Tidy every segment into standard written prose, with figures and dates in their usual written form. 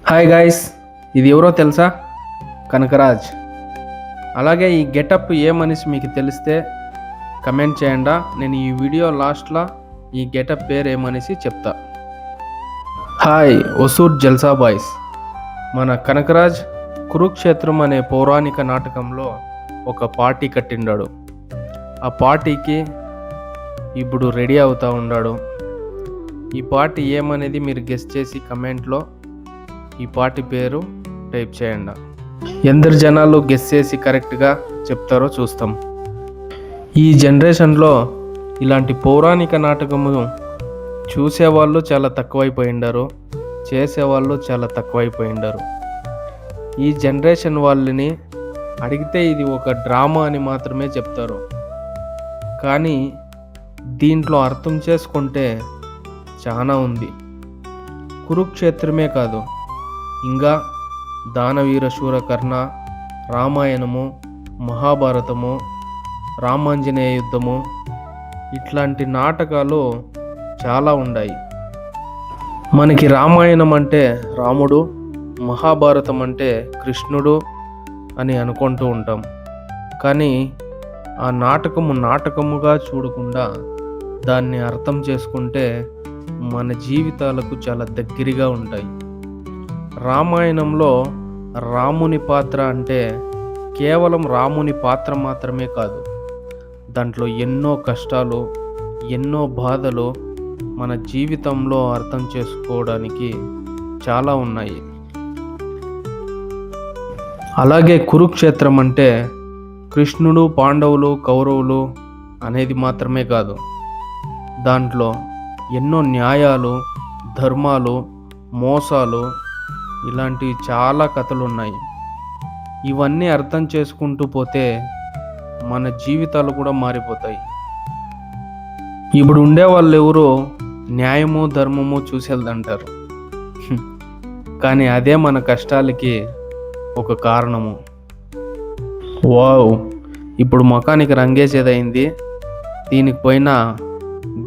Hi guys, ఇది ఎవరో తెలుసా? కనకరాజ్. అలాగే ఈ గెటప్ ఏ మనిషి మీకు తెలిస్తే కమెంట్ చేయండి. నేను ఈ వీడియో లాస్ట్లో ఈ గెటప్ పేరు ఏమనేసి చెప్తా. హాయ్ ఒసూర్ జల్సా బాయ్స్. మన కనకరాజ్ కురుక్షేత్రం అనే పౌరాణిక నాటకంలో ఒక పార్టీ కట్టిండాడు. ఆ పార్టీకి ఇప్పుడు రెడీ అవుతూ ఉన్నాడు. ఈ పార్టీ ఏమనేది మీరు గెస్ చేసి కమెంట్లో ఈ పార్టీ పేరు టైప్ చేయండి. ఎందరు జనాలు గెస్ చేసి కరెక్ట్గా చెప్తారో చూస్తాం. ఈ జనరేషన్లో ఇలాంటి పౌరాణిక నాటకము చూసేవాళ్ళు చాలా తక్కువైపోయిండారు, చేసేవాళ్ళు చాలా తక్కువైపోయిండారు. ఈ జనరేషన్ వాళ్ళని అడిగితే ఇది ఒక డ్రామా అని మాత్రమే చెప్తారు. కానీ దీంట్లో అర్థం చేసుకుంటే చాలా ఉంది. కురుక్షేత్రమే కాదు, ఇంకా దానవీర శూరకర్ణ, రామాయణము, మహాభారతము, రామాంజనేయ యుద్ధము, ఇట్లాంటి నాటకాలు చాలా ఉన్నాయి. మనకి రామాయణం అంటే రాముడు, మహాభారతం అంటే కృష్ణుడు అని అనుకుంటూ ఉంటాం. కానీ ఆ నాటకముగా చూడకుండా దాన్ని అర్థం చేసుకుంటే మన జీవితాలకు చాలా దగ్గరగా ఉంటాయి. రామాయణంలో రాముని పాత్ర అంటే కేవలం రాముని పాత్ర మాత్రమే కాదు, దాంట్లో ఎన్నో కష్టాలు, ఎన్నో బాధలు మన జీవితంలో అర్థం చేసుకోవడానికి చాలా ఉన్నాయి. అలాగే కురుక్షేత్రం అంటే కృష్ణుడు, పాండవులు, కౌరవులు అనేది మాత్రమే కాదు, దాంట్లో ఎన్నో న్యాయాలు, ధర్మాలు, మోసాలు, ఇలాంటివి చాలా కథలు ఉన్నాయి. ఇవన్నీ అర్థం చేసుకుంటూ పోతే మన జీవితాలు కూడా మారిపోతాయి. ఇప్పుడు ఉండేవాళ్ళు ఎవరు న్యాయము ధర్మము చూసేదంటారు, కానీ అదే మన కష్టాలకి ఒక కారణము. వావ్, ఇప్పుడు ముఖానికి రంగేసేదైంది, దీనికి పోయినా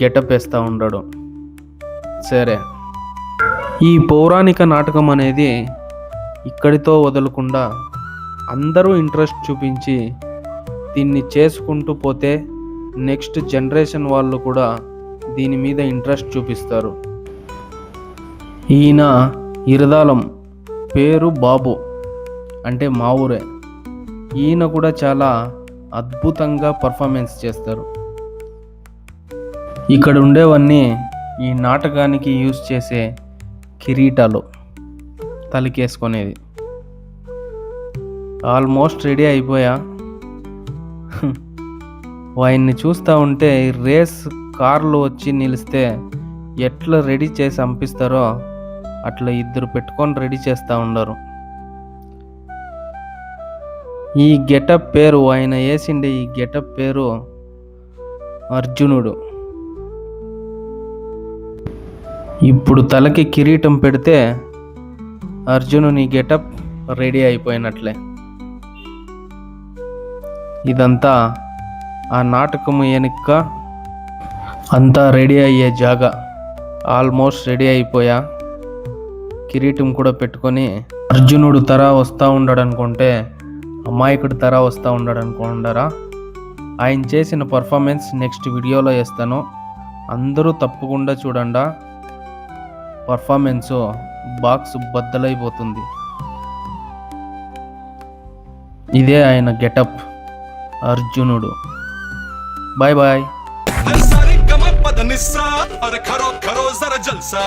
గెటప్ వేస్తూ ఉన్నాడు. సరే, ఈ పౌరాణిక నాటకం అనేది ఇక్కడితో వదలకుండా అందరూ ఇంట్రెస్ట్ చూపించి దీన్ని చేసుకుంటూ పోతే నెక్స్ట్ జనరేషన్ వాళ్ళు కూడా దీని మీద ఇంట్రెస్ట్ చూపిస్తారు. ఈయన ఇరదాలం, పేరు బాబు, అంటే మా ఊరే. ఈయన కూడా చాలా అద్భుతంగా పర్ఫార్మెన్స్ చేస్తారు. ఇక్కడ ఉండేవన్నీ ఈ నాటకానికి యూజ్ చేసే కిరీటాలు, తలకేసుకునేది. ఆల్మోస్ట్ రెడీ అయిపోయా. ఆయన్ని చూస్తూ ఉంటే రేస్ కార్లు వచ్చి నిలిస్తే ఎట్లా రెడీ చేసి పంపిస్తారో అట్లా ఇద్దరు పెట్టుకొని రెడీ చేస్తూ ఉండరు. ఈ గెటప్ పేరు, ఆయన వేసిండే ఈ గెటప్ పేరు అర్జునుడు. ఇప్పుడు తలకి కిరీటం పెడితే అర్జునుని గెటప్ రెడీ అయిపోయినట్లే. ఇదంతా ఆ నాటకము వెనుక అంతా రెడీ అయ్యే జాగా. ఆల్మోస్ట్ రెడీ అయిపోయా. కిరీటం కూడా పెట్టుకొని అర్జునుడు తరా వస్తూ ఉన్నాడు అనుకుంటే అమాయకుడు తరా వస్తూ ఉన్నాడు అనుకుంటారా? ఆయన చేసిన పర్ఫార్మెన్స్ నెక్స్ట్ వీడియోలో వేస్తాను, అందరూ తప్పకుండా చూడండి. పర్ఫార్మెన్స్ బాక్స్ బద్దలైపోతుంది. ఇదే ఆయన గెటప్, అర్జునుడు. Bye bye. खरो खरो जरा जलसा